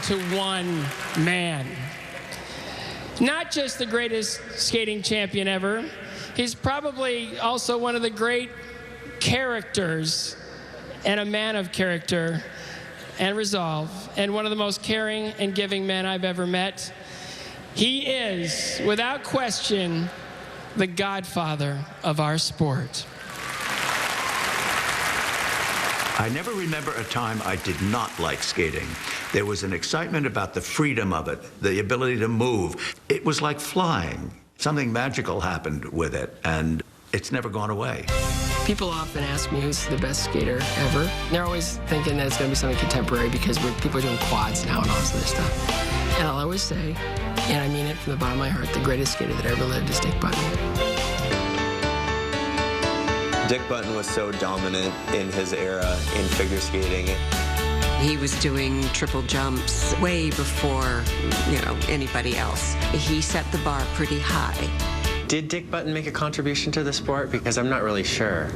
to one man. Not just the greatest skating champion ever, he's probably also one of the great characters and a man of character and resolve, and one of the most caring and giving men I've ever met. He is, without question, the godfather of our sport. I never remember a time I did not like skating. There was an excitement about the freedom of it, the ability to move. It was like flying. Something magical happened with it, and it's never gone away. People often ask me who's the best skater ever. They're always thinking that it's going to be something contemporary because people are doing quads now and all this other stuff. And I'll always say, and I mean it from the bottom of my heart, the greatest skater that ever lived is Dick Button. Dick Button was so dominant in his era in figure skating. He was doing triple jumps way before, anybody else. He set the bar pretty high. Did Dick Button make a contribution to the sport? Because I'm not really sure.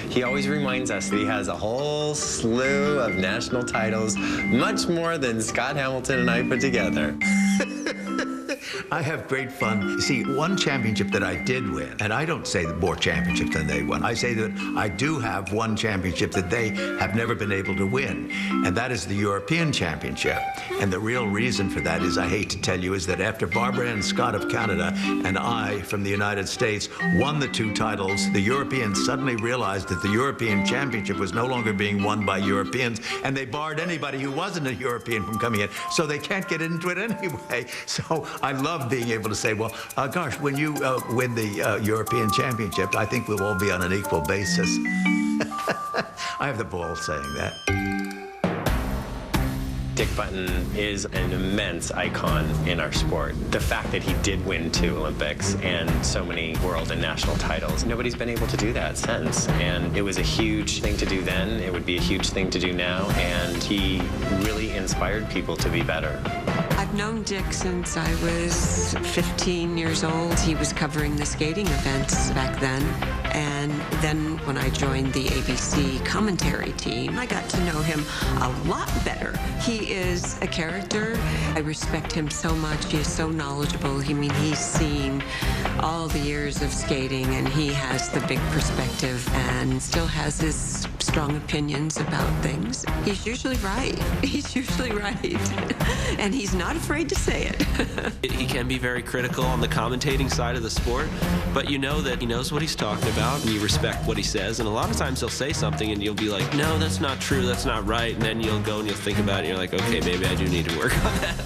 He always reminds us that he has a whole slew of national titles, much more than Scott Hamilton and I put together. I have great fun. You see, one championship that I did win, and I don't say more championships than they won. I say that I do have one championship that they have never been able to win, and that is the European Championship. And the real reason for that is, I hate to tell you, is that after Barbara Ann Scott of Canada and I from the United States won the two titles, the Europeans suddenly realized that the European Championship was no longer being won by Europeans, and they barred anybody who wasn't a European from coming in, so they can't get into it anyway. So I love being able to say, well, gosh, when you win the European Championship, I think we'll all be on an equal basis. I have the balls saying that. Dick Button is an immense icon in our sport. The fact that he did win 2 Olympics and so many world and national titles, nobody's been able to do that since. And it was a huge thing to do then, it would be a huge thing to do now, and he really inspired people to be better. I've known Dick since I was 15 years old. He was covering the skating events back then. And then when I joined the ABC commentary team, I got to know him a lot better. He is a character. I respect him so much. He is so knowledgeable. He's seen all the years of skating, and he has the big perspective and still has his strong opinions about things. He's usually right. He's usually right. And he's not afraid to say it. He can be very critical on the commentating side of the sport, but you know that he knows what he's talking about, and you respect what he says. And a lot of times he'll say something and you'll be like, no, that's not true, that's not right. And then you'll go and you'll think about it and you're like, okay, maybe I do need to work on that.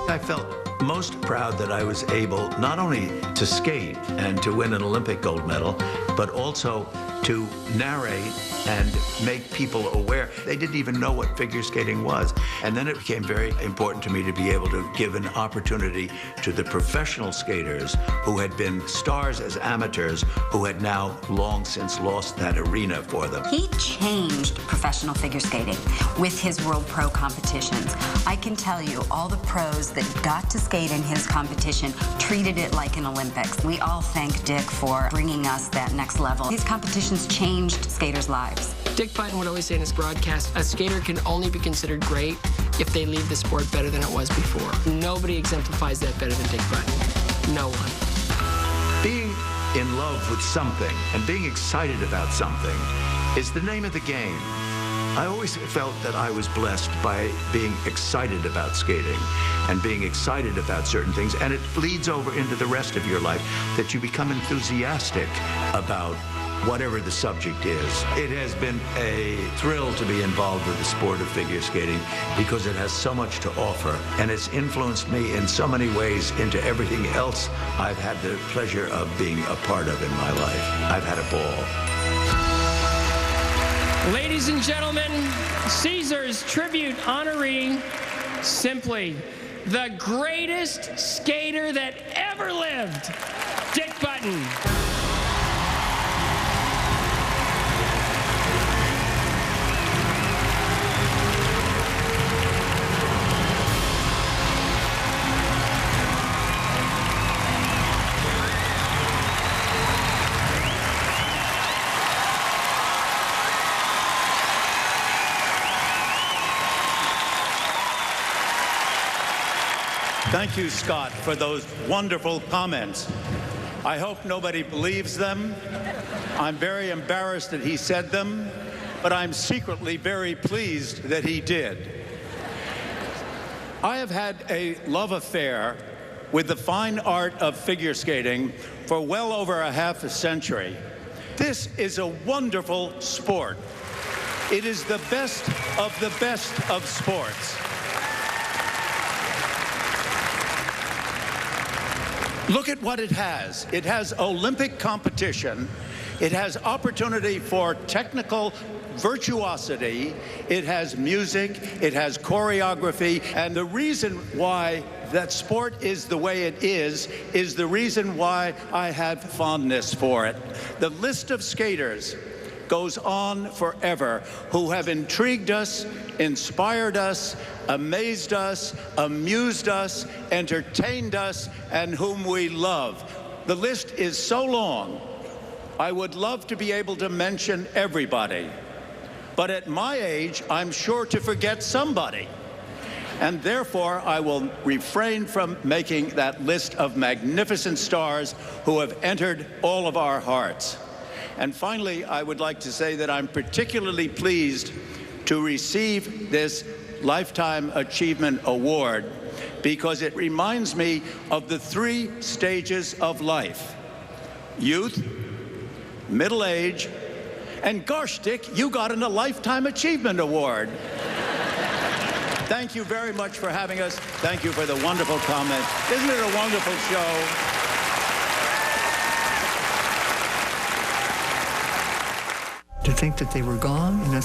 I felt most proud that I was able not only to skate and to win an Olympic gold medal, but also to narrate and make people aware. They didn't even know what figure skating was. And then it became very important to me to be able to give an opportunity to the professional skaters who had been stars as amateurs, who had now long since lost that arena for them. He changed professional figure skating with his World Pro competitions. I can tell you, all the pros that got to skate in his competition treated it like an Olympics. We all thank Dick for bringing us that next level. His competitions changed skaters' lives. Dick Button would always say in his broadcast, a skater can only be considered great if they leave the sport better than it was before. Nobody exemplifies that better than Dick Button. No one. Being in love with something and being excited about something is the name of the game. I always felt that I was blessed by being excited about skating and being excited about certain things, and it bleeds over into the rest of your life, that you become enthusiastic about whatever the subject is. It has been a thrill to be involved with the sport of figure skating because it has so much to offer, and it's influenced me in so many ways into everything else I've had the pleasure of being a part of in my life. I've had a ball. Ladies and gentlemen, Caesar's tribute honoree, simply the greatest skater that ever lived, Dick Button. Thank you, Scott, for those wonderful comments. I hope nobody believes them. I'm very embarrassed that he said them, but I'm secretly very pleased that he did. I have had a love affair with the fine art of figure skating for well over a half a century. This is a wonderful sport. It is the best of sports. Look at what it has. It has Olympic competition. It has opportunity for technical virtuosity. It has music. It has choreography. And the reason why that sport is the way it is the reason why I have fondness for it. The list of skaters goes on forever who have intrigued us, inspired us, amazed us, amused us, entertained us, and whom we love. The list is so long, I would love to be able to mention everybody. But at my age, I'm sure to forget somebody. And therefore, I will refrain from making that list of magnificent stars who have entered all of our hearts. And finally, I would like to say that I'm particularly pleased to receive this Lifetime Achievement Award because it reminds me of the 3 stages of life: youth, middle age, and gosh, Dick, you got a Lifetime Achievement Award. Thank you very much for having us. Thank you for the wonderful comments. Isn't it a wonderful show? To think that they were gone,